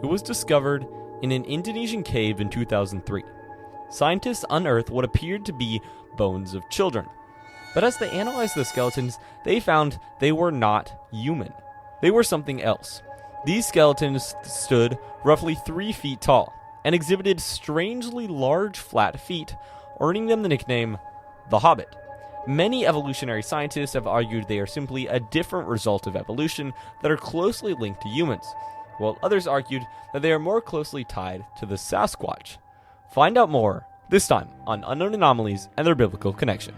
It was discovered in an Indonesian cave in 2003. Scientists unearthed what appeared to be bones of children. But as they analyzed the skeletons, they found they were not human. They were something else. These skeletons stood roughly 3 feet tall and exhibited strangely large flat feet, earning them the nickname the Hobbit. Many evolutionary scientists have argued they are simply a different result of evolution that are closely linked to humans, while others argued that they are more closely tied to the Sasquatch. Find out more, this time on Unknown Anomalies and their biblical connection.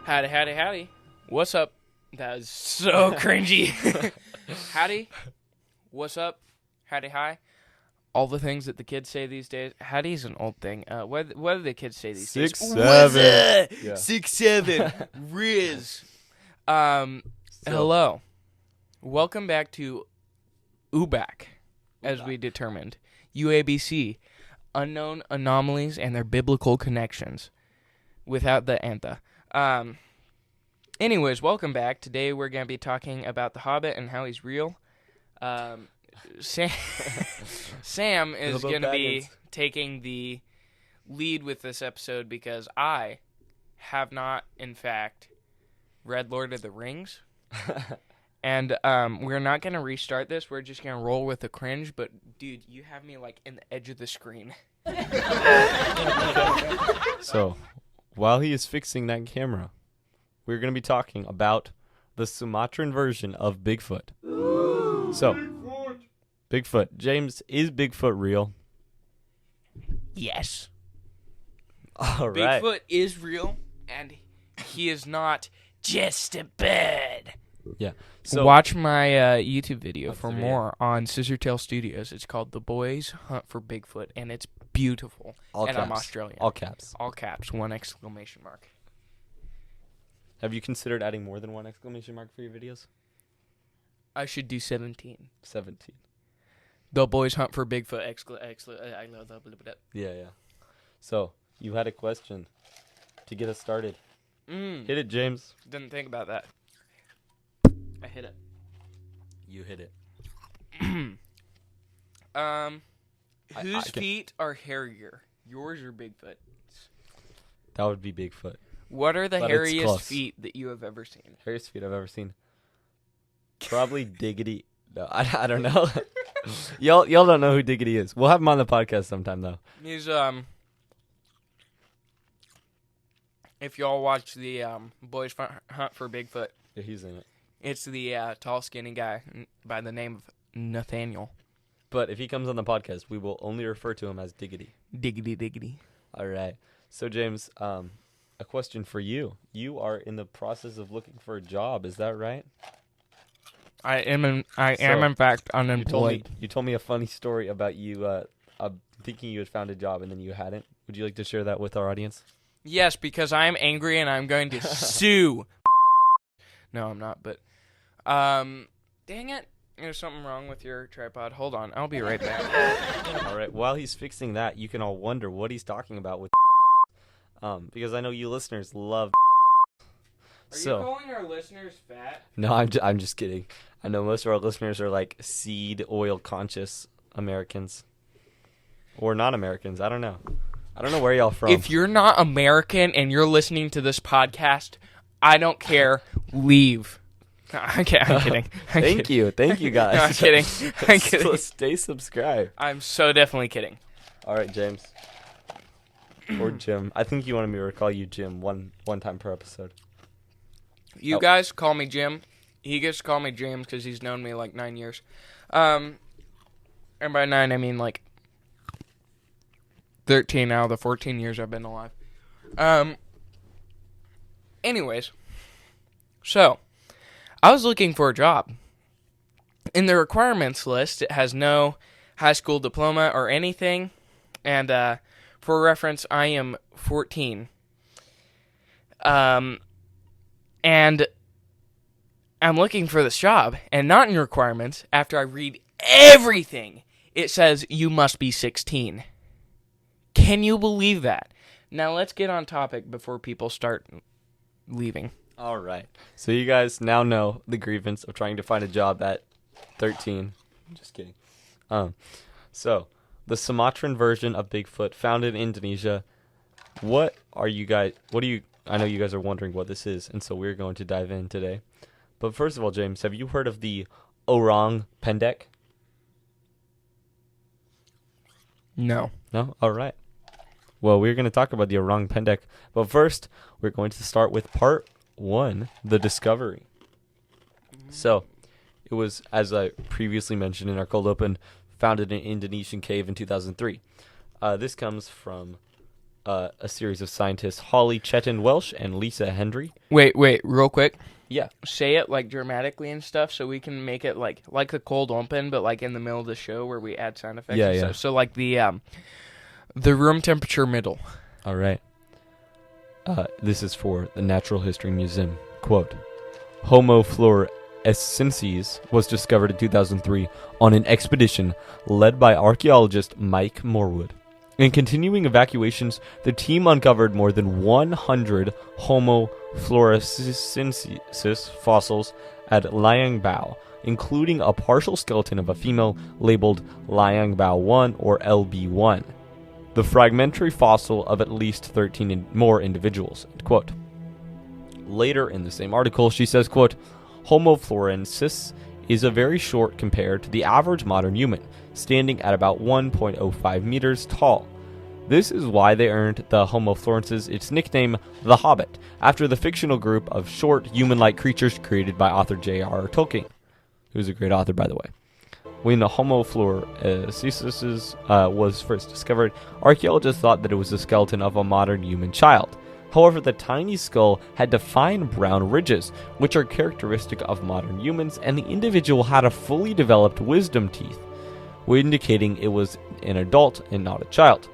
Howdy, howdy, howdy. What's up? That is so cringy. Howdy. What's up? Howdy, hi. All the things that the kids say these days. Howdy's an old thing. What do the kids say these days? 6'7". Yeah. 6'7". Riz. Hello. Welcome back to UBAC, as we determined. UABC. Unknown Anomalies and their biblical connections. Without the antha. Anyways, welcome back. Today we're going to be talking about the Hobbit and how he's real. Sam is going to be taking the lead with this episode because I have not, in fact, read Lord of the Rings. And we're not going to restart this. We're just going to roll with the cringe. But, dude, you have me, like, in the edge of the screen. So, while he is fixing that camera, we're going to be talking about the Sumatran version of Bigfoot. Ooh, so, Bigfoot. James, is Bigfoot real? Yes. All right. Bigfoot is real, and he is not just a bird. Yeah. So, watch my YouTube video for more on Scissortail Studios. It's called The Boys Hunt for Bigfoot, and it's beautiful. All and caps. I'm Australian. All caps. All caps. 1 exclamation mark. Have you considered adding more than 1 exclamation mark for your videos? I should do 17. 17. The Boys Hunt for Bigfoot. Yeah. So, you had a question to get us started. Hit it, James. Didn't think about that. I hit it. You hit it. Whose feet are hairier? Yours or Bigfoot? That would be Bigfoot. What are the But it's hairiest close. feet that you have ever seen? Hairiest feet I've ever seen. Probably Diggity. No, I don't know. y'all don't know who Diggity is. We'll have him on the podcast sometime, though. He's, if y'all watch the Boys Hunt for Bigfoot, Yeah, he's in it. it's the tall, skinny guy by the name of Nathaniel. But if he comes on the podcast, we will only refer to him as Diggity. Diggity. All right. So, James, a question for you. You are in the process of looking for a job. Is that right? I am in fact unemployed. You told me a funny story about you thinking you had found a job and then you hadn't. Would you like to share that with our audience? Yes, because I am angry and I'm going to sue. No, I'm not, but dang it. There's something wrong with your tripod. Hold on. I'll be right back. All right. While he's fixing that, you can all wonder what he's talking about with because I know you listeners love Are you calling our listeners fat? No, I'm just kidding. I know most of our listeners are like seed oil conscious Americans or non-Americans. I don't know where y'all from. If you're not American and you're listening to this podcast, I don't care. Leave. I'm kidding. Thank you guys. No, I'm kidding. I'm kidding. Stay subscribed. I'm so definitely kidding. All right, James. Or Jim. I think you wanted me to call you Jim one time per episode. You guys call me Jim. He gets to call me James because he's known me like 9 years. And by 9, I mean like 13 out of the 14 years I've been alive. Anyways. So, I was looking for a job. In the requirements list, it has no high school diploma or anything. And for reference, I am 14. And And I'm looking for this job, and not in requirements. After I read everything, it says you must be 16. Can you believe that? Now let's get on topic before people start leaving. All right. So you guys now know the grievance of trying to find a job at 13. Just kidding. So the Sumatran version of Bigfoot found in Indonesia. I know you guys are wondering what this is, and so we're going to dive in today. But first of all, James, have you heard of the orang pendek? No. No? All right. Well, we're going to talk about the orang pendek. But first, we're going to start with part 1, the discovery. So, it was, as I previously mentioned in our cold open, found in an Indonesian cave in 2003. This comes from a series of scientists, Holly Chetan Welsh and Lisa Hendry. Wait, real quick. Yeah. Say it like dramatically and stuff so we can make it like the cold open, but like in the middle of the show where we add sound effects and stuff. So like the room temperature middle. All right. This is for the Natural History Museum. Quote, Homo floresiensis was discovered in 2003 on an expedition led by archaeologist Mike Morwood. In continuing evacuations, the team uncovered more than 100 Homo floresiensis fossils at Liangbao, including a partial skeleton of a female labeled Liangbao 1 or LB1. The fragmentary fossil of at least 13 more individuals. End quote. Later in the same article, she says, quote, Homo floresiensis is a very short compared to the average modern human, standing at about 1.05 meters tall. This is why they earned the Homo floresiensis its nickname, the Hobbit, after the fictional group of short, human-like creatures created by author J.R.R. Tolkien, who's a great author, by the way. When the Homo floresiensis was first discovered, archaeologists thought that it was the skeleton of a modern human child. However, the tiny skull had defined brown ridges, which are characteristic of modern humans, and the individual had a fully developed wisdom teeth, indicating it was an adult and not a child,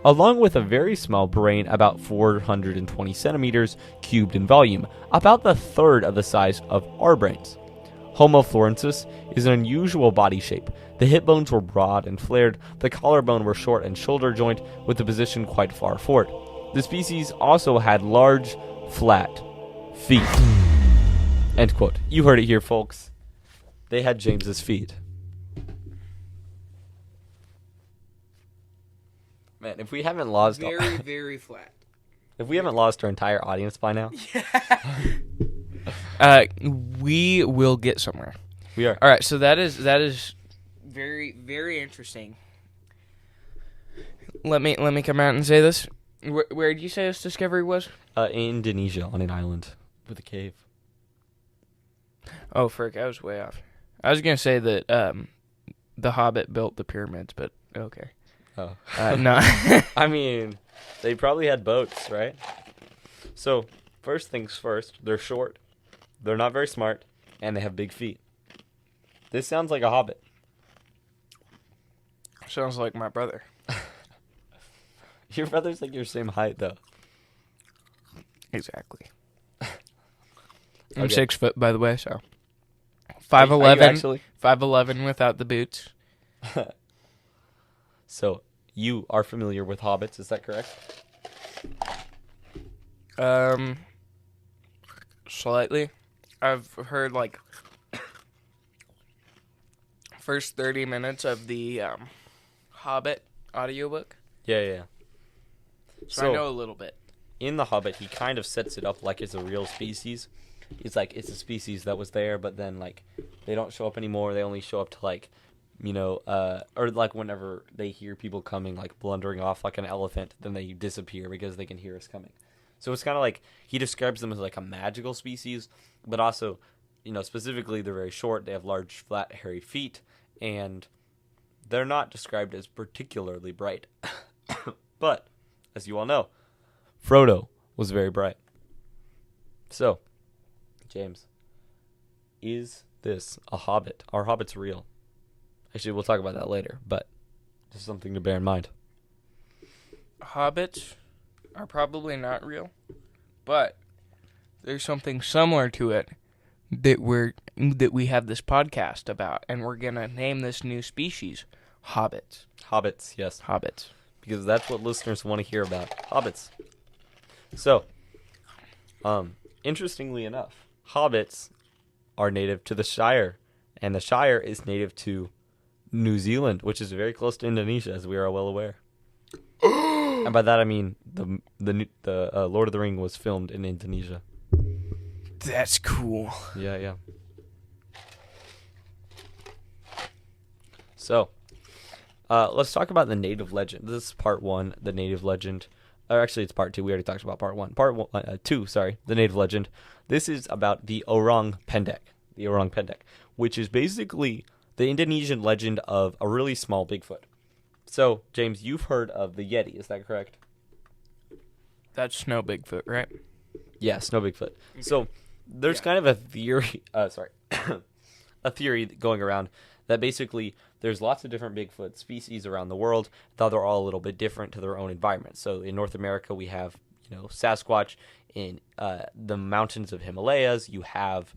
along with a very small brain about 420 centimeters cubed in volume, about the third of the size of our brains. Homo floresiensis is an unusual body shape. The hip bones were broad and flared, the collarbone were short and shoulder joint with the position quite far forward. The species also had large, flat feet. End quote. You heard it here, folks. They had James's feet. Man, if we haven't lost... Very, very flat. If we haven't lost our entire audience by now... we will get somewhere. We are. All right, so that is very, very interesting. Let me come out and say this. Where did you say this discovery was? Indonesia, on an island with a cave. Oh, frick, I was way off. I was going to say that the Hobbit built the pyramids, but okay. Oh. No. I mean, they probably had boats, right? So, first things first, they're short, they're not very smart, and they have big feet. This sounds like a hobbit. Sounds like my brother. Your brother's like your same height, though. Exactly. Okay. I'm 6 foot, by the way, so 5'11". Actually? 5'11" without the boots. So, you are familiar with hobbits, is that correct? Slightly. I've heard like first 30 minutes of the Hobbit audiobook. Yeah. So I know a little bit. In The Hobbit, he kind of sets it up like it's a real species. It's like it's a species that was there, but then like they don't show up anymore. They only show up to like, or like whenever they hear people coming, like blundering off like an elephant, then they disappear because they can hear us coming. So it's kind of like he describes them as like a magical species, but also, specifically they're very short. They have large, flat, hairy feet, and they're not described as particularly bright. But, as you all know, Frodo was very bright. So, James, is this a hobbit? Are hobbits real? Actually, we'll talk about that later, but just something to bear in mind. Hobbits are probably not real, but there's something similar to it that we have this podcast about, and we're gonna name this new species Hobbits. Hobbits, yes. Hobbits. Because that's what listeners want to hear about. Hobbits. So, interestingly enough, hobbits are native to the Shire, and the Shire is native to New Zealand, which is very close to Indonesia, as we are well aware. And by that I mean the Lord of the Ring was filmed in Indonesia. That's cool. Yeah. So, let's talk about the native legend. This is part 1, the native legend. Or actually, it's part 2. We already talked about part 1. Part 2, the native legend. This is about the Orang Pendek. The Orang Pendek, which is basically the Indonesian legend of a really small Bigfoot. So, James, you've heard of the Yeti, is that correct? That's Snow Bigfoot, right? Yeah, Snow Bigfoot. Okay. So, there's kind of a theory, a theory going around that basically there's lots of different Bigfoot species around the world, though they're all a little bit different to their own environment. So, in North America, we have, Sasquatch. In the mountains of Himalayas, you have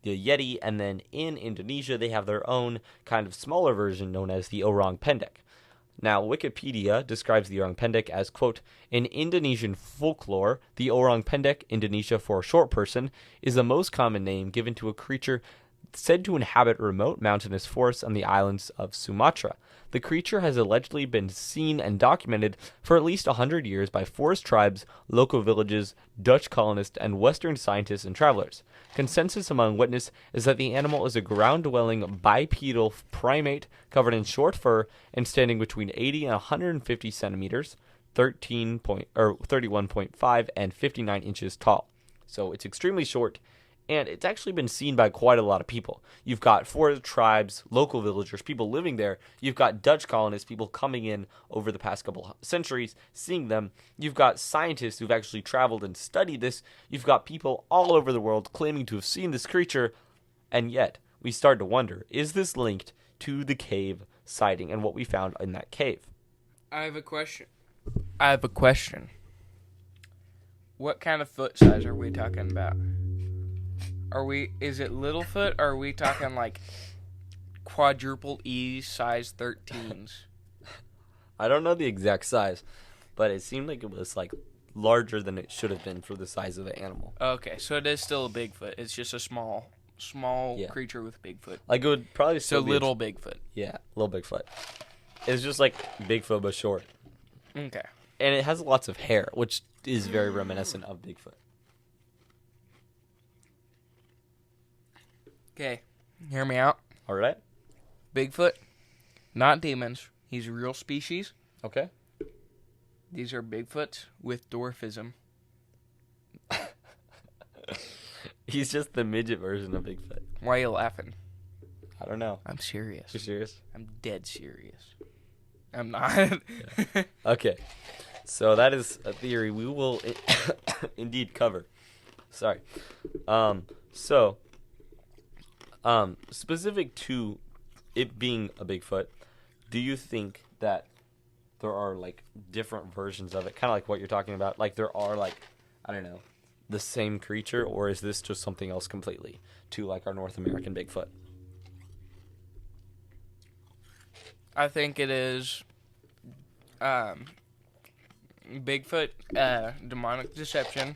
the Yeti, and then in Indonesia, they have their own kind of smaller version known as the Orang Pendek. Now, Wikipedia describes the Orang Pendek as, quote, in Indonesian folklore, the Orang Pendek, Indonesia for a short person, is the most common name given to a creature said to inhabit remote mountainous forests on the islands of Sumatra. The creature has allegedly been seen and documented for at least 100 years by forest tribes, local villages, Dutch colonists, and Western scientists and travelers. Consensus among witnesses is that the animal is a ground-dwelling bipedal primate covered in short fur and standing between 80 and 150 centimeters, 31.5 and 59 inches tall. So it's extremely short. And it's actually been seen by quite a lot of people. You've got forest tribes, local villagers, people living there. You've got Dutch colonists, people coming in over the past couple centuries, seeing them. You've got scientists who've actually traveled and studied this. You've got people all over the world claiming to have seen this creature. And yet, we start to wonder, is this linked to the cave sighting and what we found in that cave? I have a question. What kind of foot size are we talking about? Is it Littlefoot, or are we talking like quadruple E size 13s? I don't know the exact size, but it seemed like it was like larger than it should have been for the size of the animal. Okay, so it is still a Bigfoot. It's just a small creature with Bigfoot. Like it would probably still be little Bigfoot. Yeah, little Bigfoot. It's just like Bigfoot but short. Okay. And it has lots of hair, which is very reminiscent of Bigfoot. Okay, hear me out. All right. Bigfoot, not demons. He's a real species. Okay. These are Bigfoots with dwarfism. He's just the midget version of Bigfoot. Why are you laughing? I don't know. I'm serious. You're serious? I'm dead serious. I'm not. Yeah. Okay. So that is a theory we will indeed cover. Sorry. Specific to it being a Bigfoot, do you think that there are like different versions of it, kind of like what you're talking about? Like there are like, I don't know, the same creature, or is this just something else completely to like our North American Bigfoot? I think it is Bigfoot, demonic deception.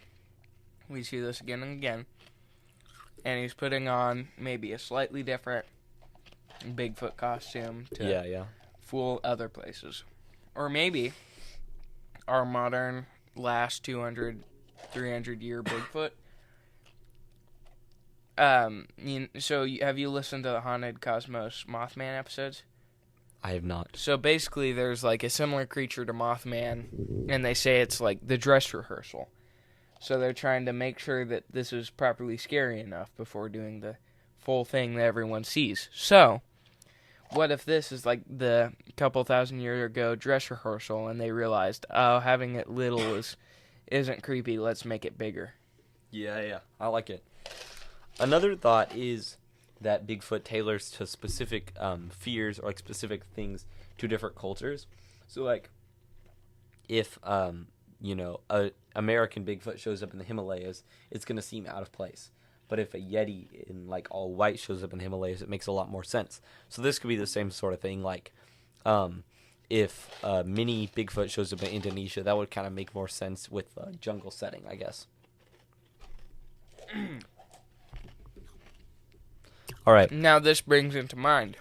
We see this again and again. And he's putting on maybe a slightly different Bigfoot costume to fool other places. Or maybe our modern last 200, 300-year Bigfoot. Have you listened to the Haunted Cosmos Mothman episodes? I have not. So basically there's like a similar creature to Mothman, and they say it's like the dress rehearsal. So they're trying to make sure that this is properly scary enough before doing the full thing that everyone sees. So, what if this is like the couple thousand years ago dress rehearsal, and they realized, oh, having it little isn't creepy, let's make it bigger. Yeah, I like it. Another thought is that Bigfoot tailors to specific fears or like specific things to different cultures. So like if a American Bigfoot shows up in the Himalayas, it's going to seem out of place. But if a Yeti in like all white shows up in the Himalayas, it makes a lot more sense. So this could be the same sort of thing. Like, if a mini Bigfoot shows up in Indonesia, that would kind of make more sense with a jungle setting, I guess. All right. Now this brings into mind: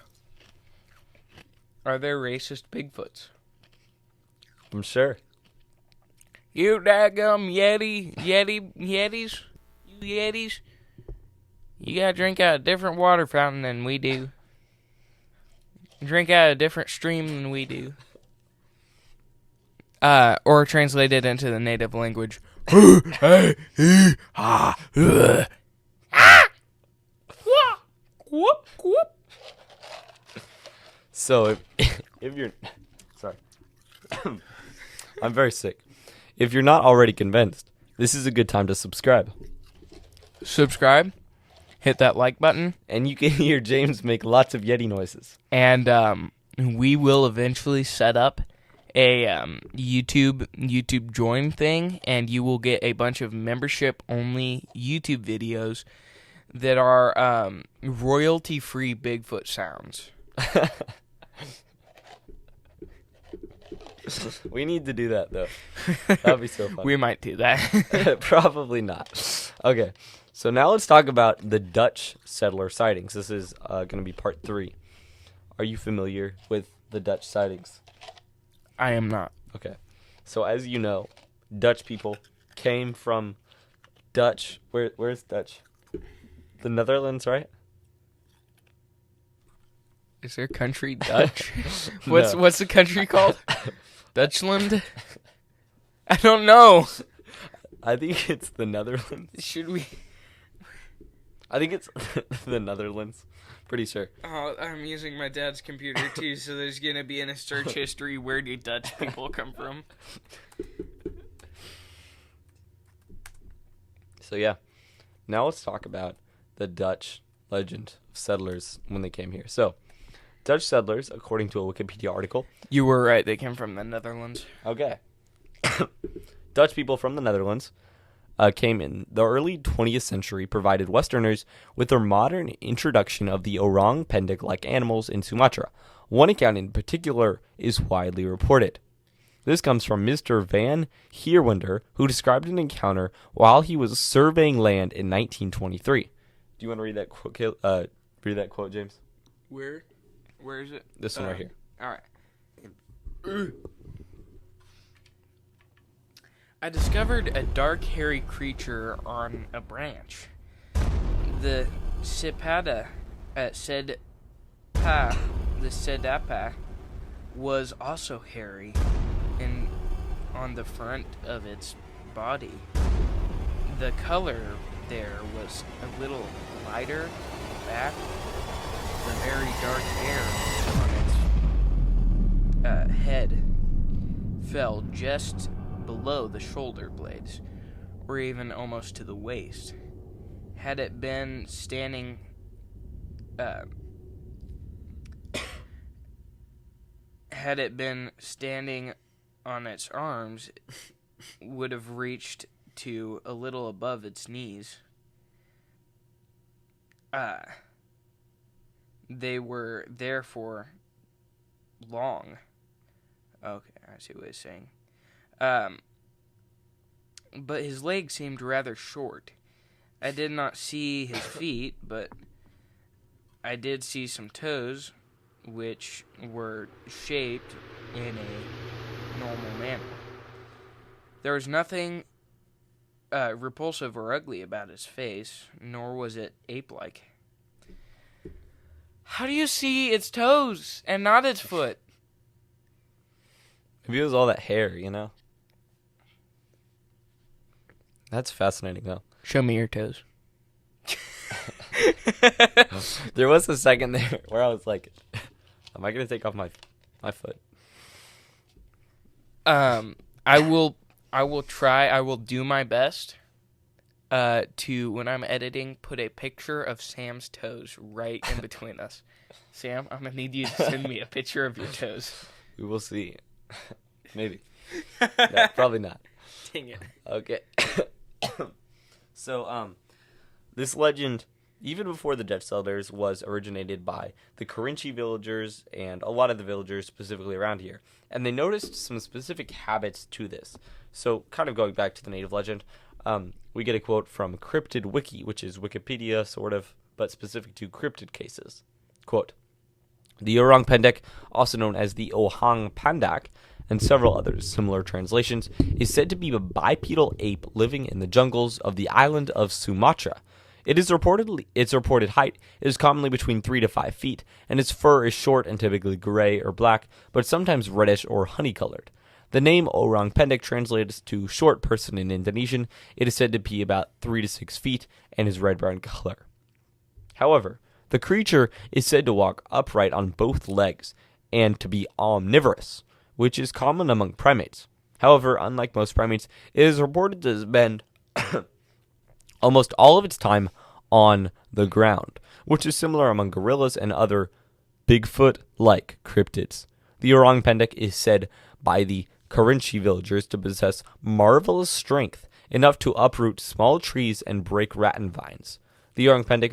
are there racist Bigfoots? I'm sure. You daggum Yetis, you Yetis. You gotta drink out a different water fountain than we do. Drink out a different stream than we do. Or translated into the native language. So if you're sorry. I'm very sick. If you're not already convinced, this is a good time to subscribe. Subscribe. Hit that like button. And you can hear James make lots of Yeti noises. And we will eventually set up a YouTube join thing, and you will get a bunch of membership-only YouTube videos that are royalty-free Bigfoot sounds. We need to do that, though. That'd be so fun. We might do that. Probably not. Okay, so now let's talk about the Dutch settler sightings. This is going to be part 3. Are you familiar with the Dutch sightings? I am not. Okay, so as you know, Dutch people came from Dutch. Where's Dutch? The Netherlands, right? Is there country Dutch? What's the country called? Dutchland? I don't know. I think it's the Netherlands. Should we? I think it's the Netherlands. Pretty sure. Oh, I'm using my dad's computer too, so there's gonna be in a search history, where do Dutch people come from? So yeah, now let's talk about the Dutch legend of settlers when they came here. So, Dutch settlers, according to a Wikipedia article. You were right, they came from the Netherlands. Okay. Dutch people from the Netherlands came in the early 20th century, provided Westerners with their modern introduction of the orang pendek-like animals in Sumatra. One account in particular is widely reported. This comes from Mr. Van Heerwander, who described an encounter while he was surveying land in 1923. Do you want to read that quote, James? Where is it? This one right here. All right. I discovered a dark, hairy creature on a branch. The sedapa was also hairy and on the front of its body. The color there was a little lighter back. The very dark hair on its head fell just below the shoulder blades, or even almost to the waist. Had it been standing on its arms, would have reached to a little above its knees. They were therefore long. Okay, I see what he's saying. But his legs seemed rather short. I did not see his feet, but I did see some toes, which were shaped in a normal manner. There was nothing repulsive or ugly about his face, nor was it ape-like. How do you see its toes and not its foot? Maybe it was all that hair, you know? That's fascinating, though. Show me your toes. There was a second there where I was like, am I going to take off my foot? I will try. I will do my best to, when I'm editing, put a picture of Sam's toes right in between us. Sam, I'm going to need you to send me a picture of your toes. We will see. Maybe. No, probably not. Dang it. Okay. So, this legend, even before the Dutch settlers, was originated by the Kerinchi villagers and a lot of the villagers specifically around here. And they noticed some specific habits to this. So, kind of going back to the native legend, we get a quote from Cryptid Wiki, which is Wikipedia, sort of, but specific to cryptid cases. Quote, "The Orang Pendek, also known as the Ohang Pandak, and several other similar translations, is said to be a bipedal ape living in the jungles of the island of Sumatra. Its reported height is commonly between 3 to 5 feet, and its fur is short and typically gray or black, but sometimes reddish or honey-colored. The name Orang Pendek translates to short person in Indonesian. It is said to be about 3 to 6 feet and is red-brown color. However, the creature is said to walk upright on both legs and to be omnivorous, which is common among primates. However, unlike most primates, it is reported to spend almost all of its time on the ground, which is similar among gorillas and other Bigfoot-like cryptids. The Orang Pendek is said by the Kerinchi villagers to possess marvelous strength, enough to uproot small trees and break rattan vines. The Orang Pendek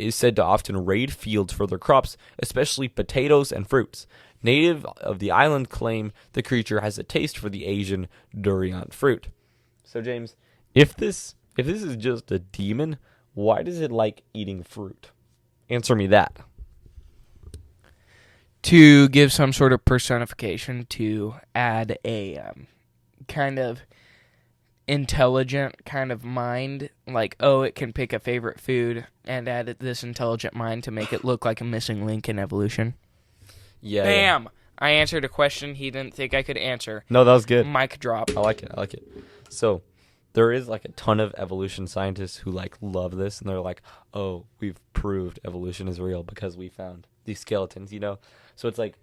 is said to often raid fields for their crops, especially potatoes and fruits. Native of the island claim the creature has a taste for the Asian durian fruit." So, James, if this is just a demon, why does it like eating fruit? Answer me that. To give some sort of personification, to add a kind of intelligent kind of mind, like, oh, it can pick a favorite food, and add this intelligent mind to make it look like a missing link in evolution. Yeah. Bam! Yeah. I answered a question he didn't think I could answer. No, that was good. Mic drop. I like it. So, there is like a ton of evolution scientists who like love this, and they're like, "Oh, we've proved evolution is real because we found these skeletons." So it's like,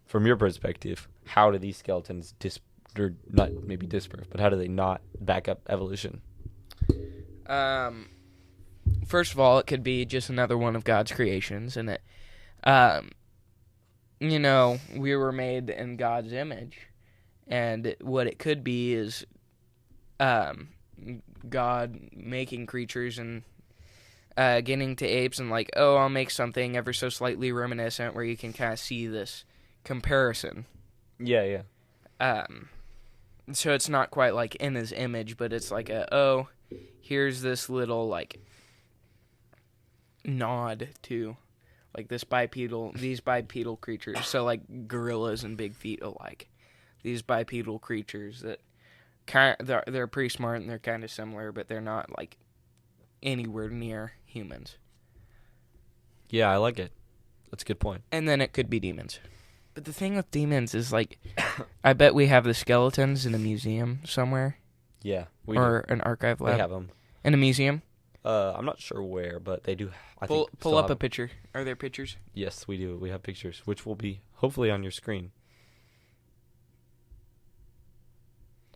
from your perspective, how do these skeletons or not maybe disprove, but how do they not back up evolution? First of all, it could be just another one of God's creations, and it, we were made in God's image, and what it could be is, God making creatures and getting to apes and like, oh, I'll make something ever so slightly reminiscent where you can kind of see this comparison. Yeah. So it's not quite like in his image, but it's like here's this little like nod to like these bipedal creatures. So like gorillas and big feet alike. These bipedal creatures that they're pretty smart and they're kind of similar, but they're not like anywhere near humans. Yeah, I like it. That's a good point. And then it could be demons. But the thing with demons is, like, I bet we have the skeletons in a museum somewhere. Yeah. Or an archive lab. They have them. In a museum? I'm not sure where, but they do. Pull up a picture. Are there pictures? Yes, we do. We have pictures, which will be hopefully on your screen.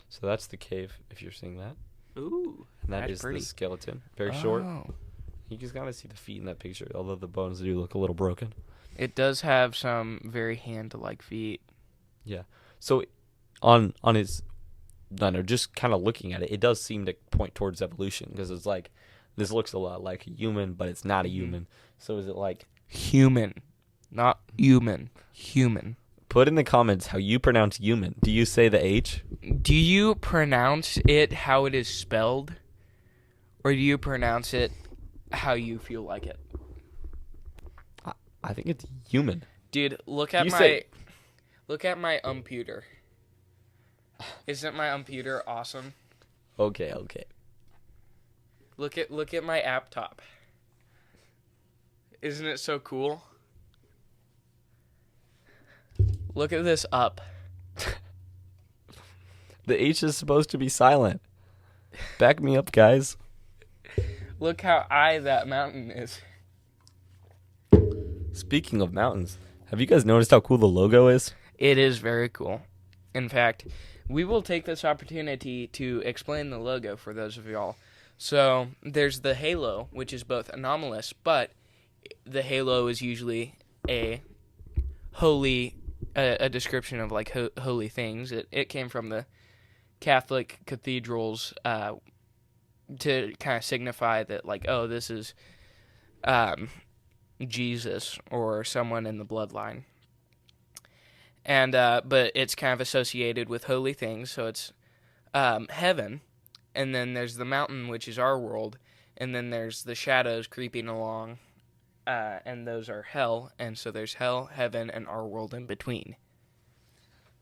So that's the cave, if you're seeing that. Ooh. And that is pretty. The skeleton. Very short. You just gotta see the feet in that picture, although the bones do look a little broken. It does have some very hand-like feet. Yeah. So on his, just kind of looking at it, it does seem to point towards evolution, because it's like, this looks a lot like a human, but it's not a human. So is it like... Human. Not human. Human. Put in the comments how you pronounce human. Do you say the H? Do you pronounce it how it is spelled? Or do you pronounce it how you feel like it? I think it's human. Dude, look at my umputer. Isn't my umputer awesome? Okay. Look at my app top. Isn't it so cool? Look at this up. The H is supposed to be silent. Back me up, guys. Look how high that mountain is. Speaking of mountains, have you guys noticed how cool the logo is? It is very cool. In fact, we will take this opportunity to explain the logo for those of y'all. So, there's the halo, which is both anomalous, but the halo is usually a description of like holy things. It came from the Catholic cathedrals to kind of signify that, like, oh, this is Jesus or someone in the bloodline. And but it's kind of associated with holy things, so it's heaven, and then there's the mountain, which is our world, and then there's the shadows creeping along, and those are hell, and so there's hell, heaven, and our world in between.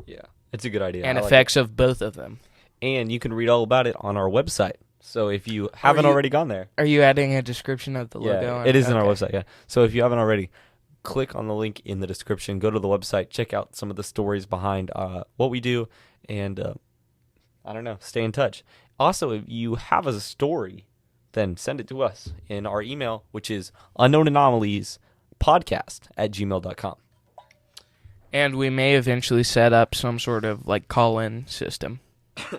Yeah, it's a good idea. And effects of both of them. And you can read all about it on our website. So if you haven't already gone there. Are you adding a description of the logo? Yeah, it is on our website, yeah. So if you haven't already, click on the link in the description, go to the website, check out some of the stories behind what we do, and I don't know, stay in touch. Also, if you have a story, then send it to us in our email, which is unknownanomalies.podcast@gmail.com. And we may eventually set up some sort of like call-in system.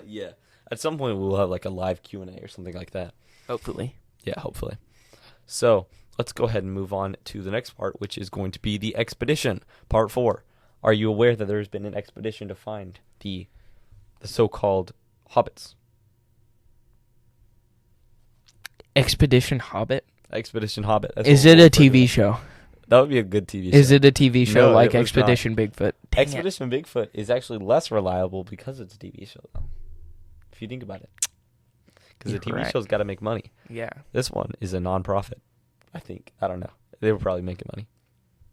Yeah. At some point, we'll have like a live Q&A or something like that. Hopefully. Yeah, hopefully. So let's go ahead and move on to the next part, which is going to be the expedition, part 4. Are you aware that there's been an expedition to find the so-called Hobbits? Expedition Hobbit? Expedition Hobbit. Is it a TV show? That would be a good TV show. Is it a TV show No, like it was Expedition Bigfoot? Dang Expedition Bigfoot is actually less reliable because it's a TV show, though. If you think about it. Because the TV show's got to make money. Yeah. This one is a non-profit, I think. I don't know. They were probably making money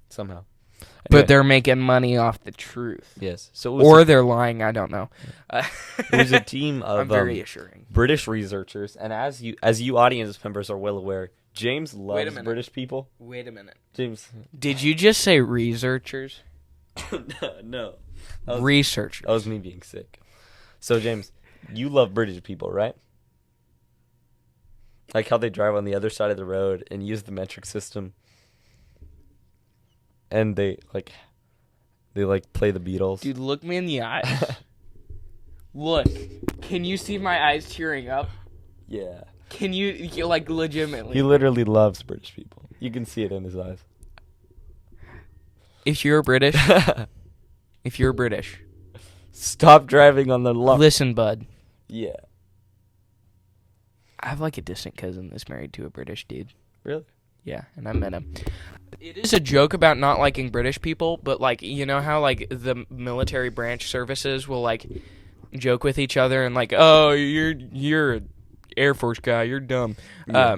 somehow. Anyway. But they're making money off the truth. Yes. So they're lying. I don't know. It was a team of I'm very assuring. British researchers. And as you audience members are well aware, James loves British people. Wait a minute. James. Did you just say researchers? No. Researchers. That was me being sick. So, James, you love British people, right? Like how they drive on the other side of the road and use the metric system. And they play the Beatles. Dude, look me in the eyes. Look. Can you see my eyes tearing up? Yeah. Can you like legitimately? He literally loves British people. You can see it in his eyes. If you're British, stop driving on the lawn. Listen, bud. Yeah. I have like a distant cousin that's married to a British dude. Really? Yeah, and I met him. It is a joke about not liking British people, but like, you know how like the military branch services will like joke with each other and like, oh, you're an Air Force guy, you're dumb. Yeah.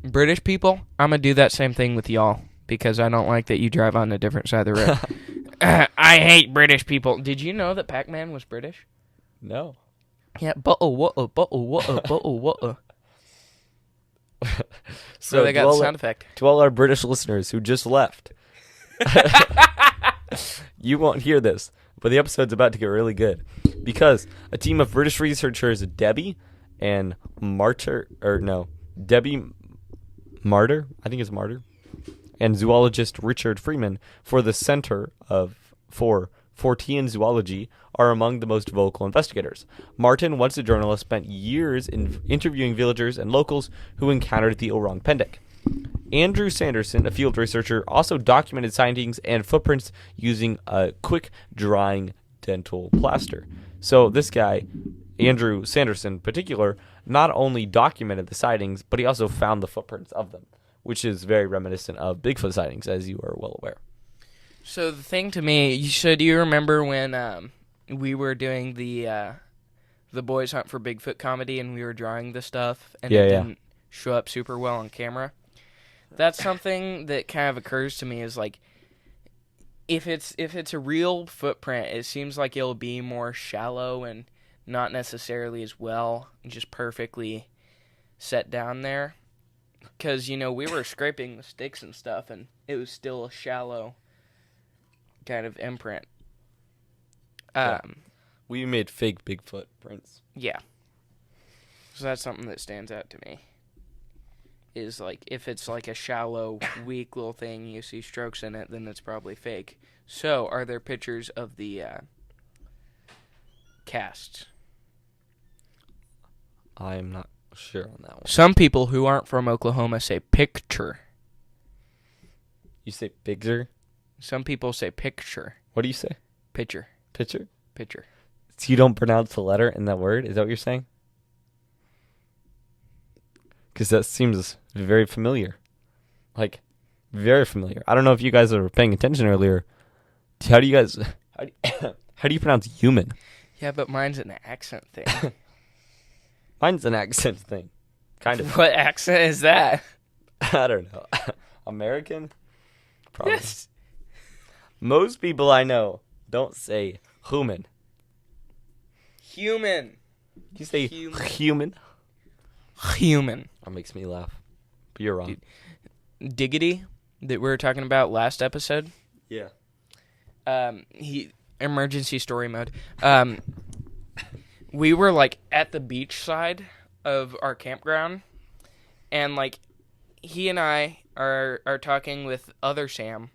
British people, I'm gonna do that same thing with y'all because I don't like that you drive on a different side of the road. I hate British people. Did you know that Pac-Man was British? No. Yeah, buh-oh. So they got the sound effect. To all our British listeners who just left, you won't hear this, but the episode's about to get really good because a team of British researchers, Debbie Martyr, I think it's Martyr, and zoologist Richard Freeman for the Center for Fortean Zoology are among the most vocal investigators. Martin, once a journalist, spent years in interviewing villagers and locals who encountered the orang pendek. Andrew Sanderson, a field researcher, also documented sightings and footprints using a quick-drying dental plaster. So this guy, Andrew Sanderson in particular, not only documented the sightings, but he also found the footprints of them, which is very reminiscent of Bigfoot sightings, as you are well aware. So the thing to me, do you remember when we were doing the Boys Hunt for Bigfoot comedy and we were drawing the stuff and it didn't show up super well on camera? That's something that kind of occurs to me is like, if it's a real footprint, it seems like it'll be more shallow and not necessarily as well, just perfectly set down there. Because, we were scraping the sticks and stuff and it was still a shallow kind of imprint. We made fake Bigfoot prints. Yeah. So that's something that stands out to me. Is like, if it's like a shallow, weak little thing, you see strokes in it, then it's probably fake. So, are there pictures of the casts? I'm not sure on that one. Some people who aren't from Oklahoma say picture. You say picture? Some people say picture. What do you say? Picture. Picture? Picture. So you don't pronounce the letter in that word? Is that what you're saying? Because that seems very familiar. Like, very familiar. I don't know if you guys were paying attention earlier. How do you pronounce human? Yeah, but mine's an accent thing. Mine's an accent thing. Kind of. What accent is that? I don't know. American? Probably. Yes. Most people I know don't say human. Human. You say human? Human. That makes me laugh. But you're wrong. Diggity that we were talking about last episode. Yeah. Emergency story mode. We were like at the beach side of our campground, and like he and I are talking with other Sam,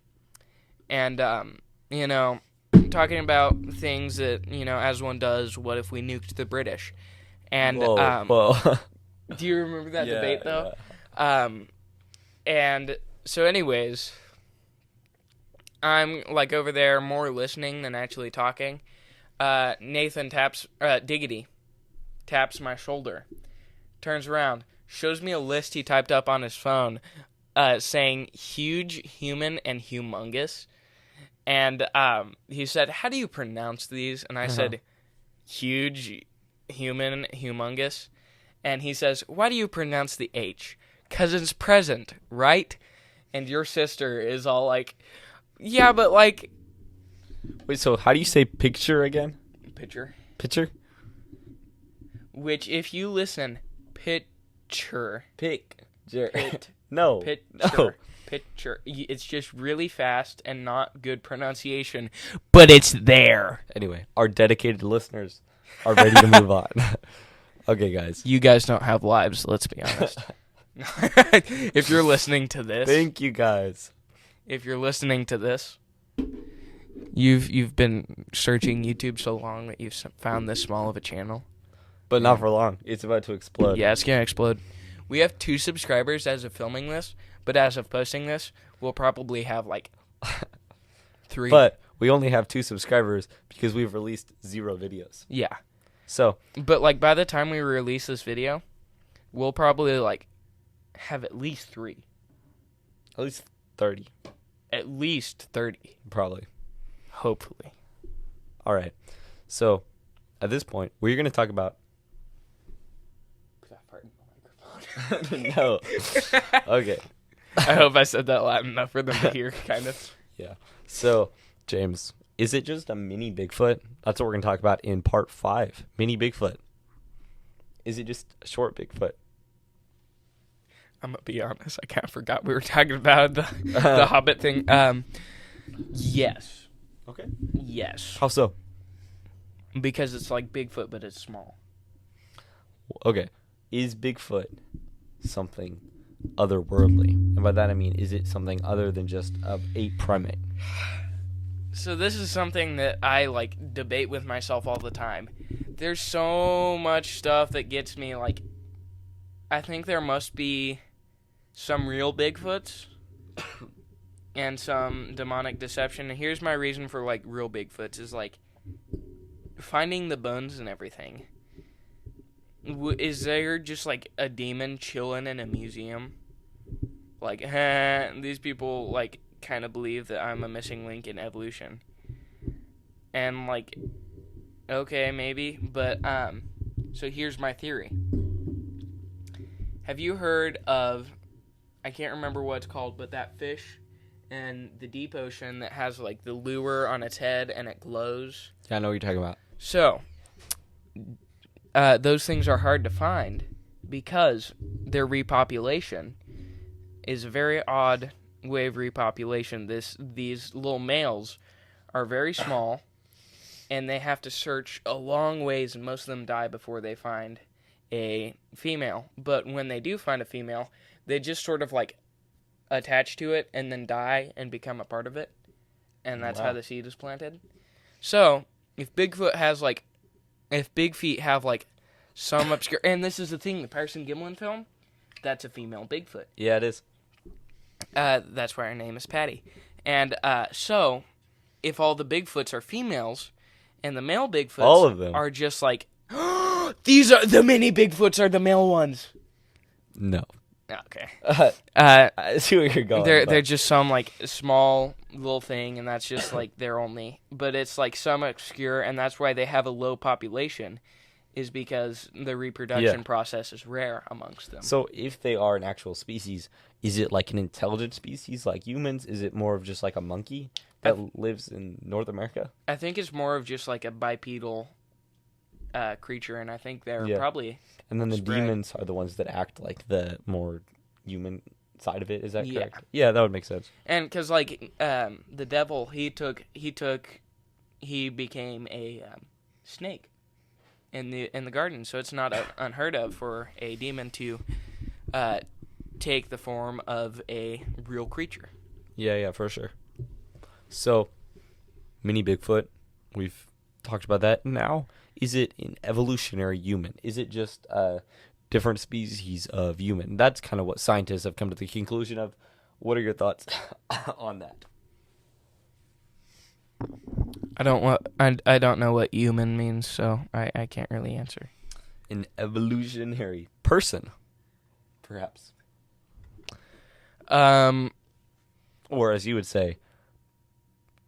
and talking about things that, as one does. What if we nuked the British? And whoa. do you remember that debate though? Yeah. And so anyways, I'm like over there more listening than actually talking. Nathan Diggity taps my shoulder, turns around, shows me a list he typed up on his phone, saying huge, human, and humongous. And he said, "How do you pronounce these?" And I said, "Huge, human, humongous." And he says, "Why do you pronounce the H? 'Cause it's present, right?" And your sister is all like, "Yeah, but like..." Wait, so how do you say picture again? Picture. Picture? Which, if you listen, picture. No. Picture. No. Picture. It's just really fast and not good pronunciation, but it's there. Anyway, our dedicated listeners are ready to move on. Okay, guys. You guys don't have lives, let's be honest. If you're listening to this. Thank you, guys. If you're listening to this, you've been searching YouTube so long that you've found this small of a channel. But not for long. It's about to explode. Yeah, it's going to explode. We have 2 subscribers as of filming this, but as of posting this, we'll probably have like 3. But we only have 2 subscribers because we've released 0 videos. Yeah. So. But like by the time we release this video, we'll probably like have at least 3. At least 30. At least 30. Probably. Hopefully. All right. So, at this point, we're going to talk about... No. Okay. I hope I said that loud enough for them to hear, kind of. Yeah. So, James, is it just a mini Bigfoot? That's what we're going to talk about in part 5. Mini Bigfoot. Is it just a short Bigfoot? I'm going to be honest. I kind of forgot we were talking about the Hobbit thing. Yes. Okay. Yes. How so? Because it's like Bigfoot, but it's small. Okay. Is Bigfoot something otherworldly? And by that I mean, is it something other than just a ape primate? So this is something that I like debate with myself all the time. There's so much stuff that gets me like, I think there must be some real Bigfoots and some demonic deception. And here's my reason for like real Bigfoots is like finding the bones and everything. Is there just like a demon chilling in a museum? Like, these people like kind of believe that I'm a missing link in evolution. And like, okay, maybe, but so here's my theory. Have you heard of, I can't remember what it's called, but that fish in the deep ocean that has like the lure on its head and it glows? Yeah, I know what you're talking about. So, those things are hard to find because their repopulation is a very odd way of repopulation. These little males are very small, and they have to search a long ways, and most of them die before they find a female. But when they do find a female, they just sort of like attach to it and then die and become a part of it, and that's how the seed is planted. So, if Big Feet have like some obscure, and this is the thing, the Patterson Gimlin film, that's a female Bigfoot. Yeah, it is. That's why her name is Patty. And so, if all the Bigfoots are females, And the male Bigfoots all of them are just like, these are the mini Bigfoots are the male ones. No. Okay. I see where you're going. They're just some like small little thing, and that's just like their only. But it's like some obscure, and that's why they have a low population, is because the reproduction process is rare amongst them. So if they are an actual species, is it like an intelligent species like humans? Is it more of just like a monkey that lives in North America? I think it's more of just like a bipedal creature, and I think they're probably. And then the demons are the ones that act like the more human side of it. Is that correct? Yeah, that would make sense. And because like the devil, he became a snake in the garden, so it's not unheard of for a demon to take the form of a real creature. Yeah, for sure. So, mini Bigfoot, we've talked about that. Now, is it an evolutionary human? Is it just a different species of human? That's kind of what scientists have come to the conclusion of. What are your thoughts on that? I don't know what human means, so I can't really answer. An evolutionary person, perhaps. Or as you would say,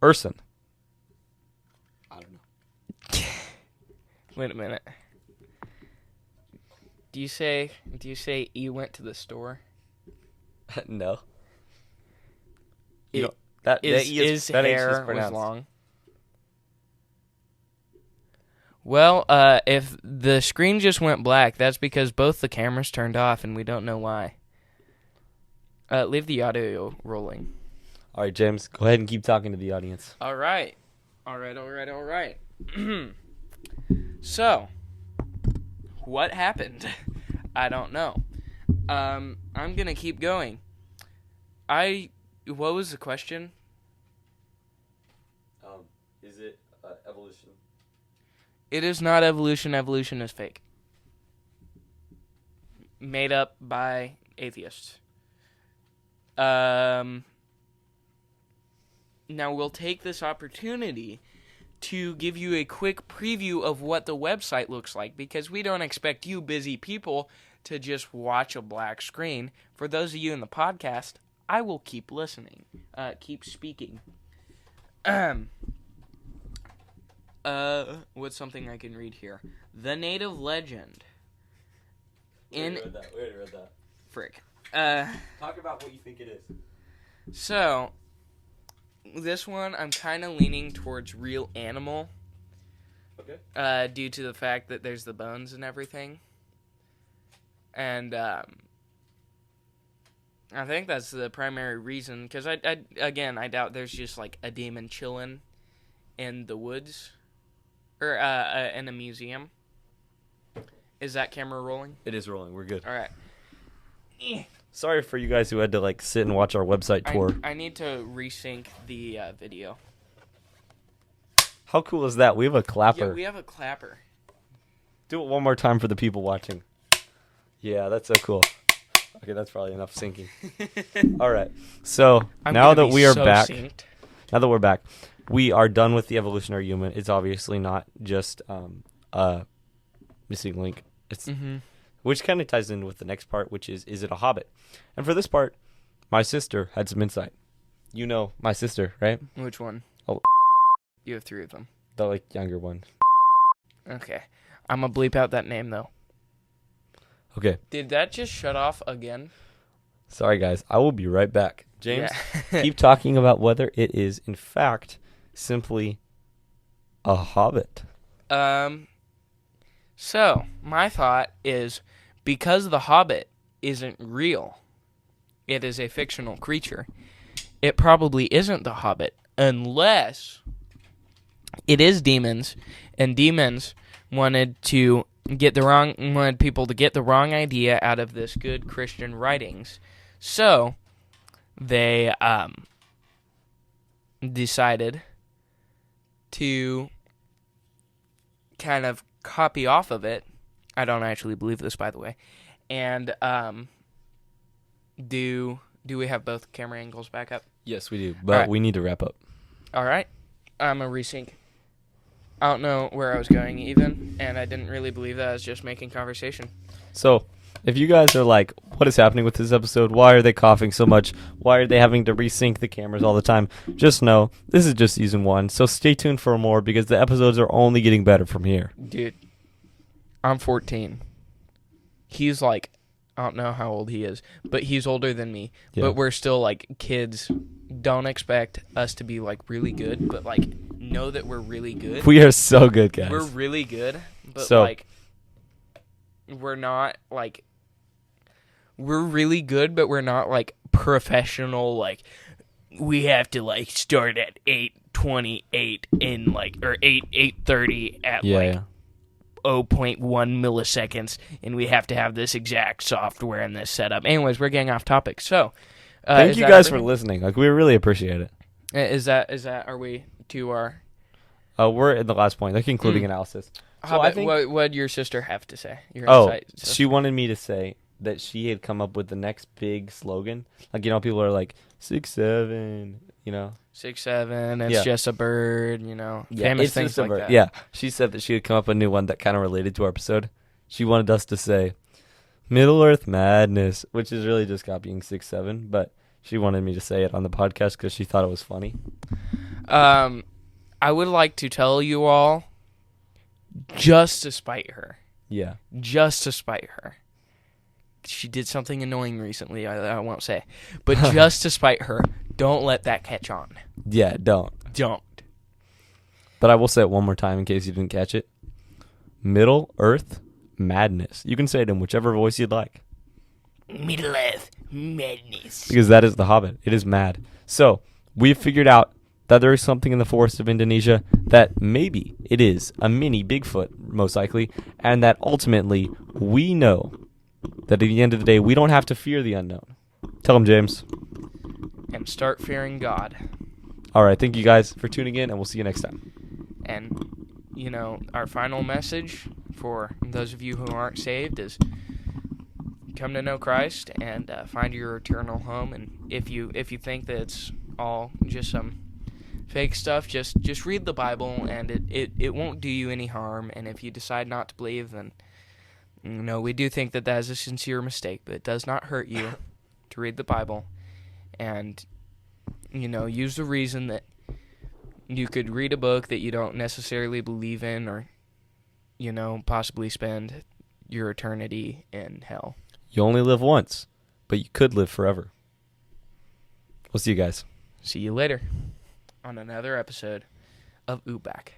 person. I don't know. Wait a minute. Do you say you went to the store? No. His hair was long. Well, if the screen just went black, that's because both the cameras turned off, and we don't know why. Leave the audio rolling. All right, James, go ahead and keep talking to the audience. All right. So, what happened? I don't know. I'm going to keep going. What was the question? Is it evolution? It is not evolution. Evolution is fake. Made up by atheists. Now we'll take this opportunity to give you a quick preview of what the website looks like, because we don't expect you busy people to just watch a black screen. For those of you in the podcast, I will keep listening, keep speaking. What's something I can read here? The native legend. We already read that. Frick. Talk about what you think it is. So, this one I'm kind of leaning towards real animal. Okay. Due to the fact that there's the bones and everything. And, I think that's the primary reason, because I doubt there's just like a demon chilling in the woods or in a museum. Is that camera rolling? It is rolling. We're good. All right. Sorry for you guys who had to like sit and watch our website tour. I need to resync the video. How cool is that? We have a clapper. Yeah, we have a clapper. Do it one more time for the people watching. Yeah, that's so cool. Okay, that's probably enough syncing. All right. So now that we are back, we are done with the evolutionary human. It's obviously not just a missing link. It's which kind of ties in with the next part, which is it a hobbit? And for this part, my sister had some insight. You know my sister, right? Which one? Oh, you have 3 of them. the like younger one. Okay, I'm gonna bleep out that name though. Okay. Did that just shut off again? Sorry, guys. I will be right back. James, yeah. keep talking about whether it is, in fact, simply a hobbit. So, my thought is, because the hobbit isn't real, it is a fictional creature, it probably isn't the hobbit, unless it is demons, and demons wanted people to get the wrong idea out of this good Christian writings. So they decided to kind of copy off of it. I don't actually believe this, by the way. And do we have both camera angles back up? Yes, we do. But we need to wrap up. All right. I'm going to resync. I don't know where I was going even, and I didn't really believe that. I was just making conversation. So, if you guys are like, what is happening with this episode? Why are they coughing so much? Why are they having to resync the cameras all the time? Just know, this is just season 1, so stay tuned for more because the episodes are only getting better from here. Dude, I'm 14. He's like, I don't know how old he is, but he's older than me. Yeah. But we're still like kids. Don't expect us to be like really good, but like know that we're really good. We are so good, guys. We're really good, but like we're not like we're really good, but we're not like professional. Like we have to like start at 8:28 in like or 8:30 at 0.1 milliseconds, and we have to have this exact software and this setup. Anyways, we're getting off topic. So, thank you guys for listening. Like, we really appreciate it. Is that? Are we to our? We're in the last point, the concluding analysis. So what did your sister have to say? She wanted me to say that she had come up with the next big slogan. Like, people are like 6'7", 6'7", it's just a bird, famous things like that. Yeah, she said that she had come up with a new one that kind of related to our episode. She wanted us to say Middle Earth Madness, which is really just copying 6'7", but she wanted me to say it on the podcast because she thought it was funny. I would like to tell you all, just to spite her. Yeah. Just to spite her. She did something annoying recently, I won't say. But just to spite her, don't let that catch on. Yeah, don't. Don't. But I will say it one more time in case you didn't catch it. Middle Earth Madness. You can say it in whichever voice you'd like. Middle Earth Madness. Because that is the Hobbit. It is mad. So, we've figured out that there is something in the forest of Indonesia that maybe it is a mini Bigfoot, most likely, and that ultimately we know that at the end of the day, we don't have to fear the unknown. Tell them, James. And start fearing God. All right. Thank you guys for tuning in, and we'll see you next time. And, our final message for those of you who aren't saved is come to know Christ and find your eternal home. And if you think that it's all just some fake stuff, just read the Bible, and it won't do you any harm. And if you decide not to believe, then we do think that is a sincere mistake, but it does not hurt you to read the Bible and, use the reason that you could read a book that you don't necessarily believe in or, possibly spend your eternity in hell. You only live once, but you could live forever. We'll see you guys. See you later on another episode of UABC.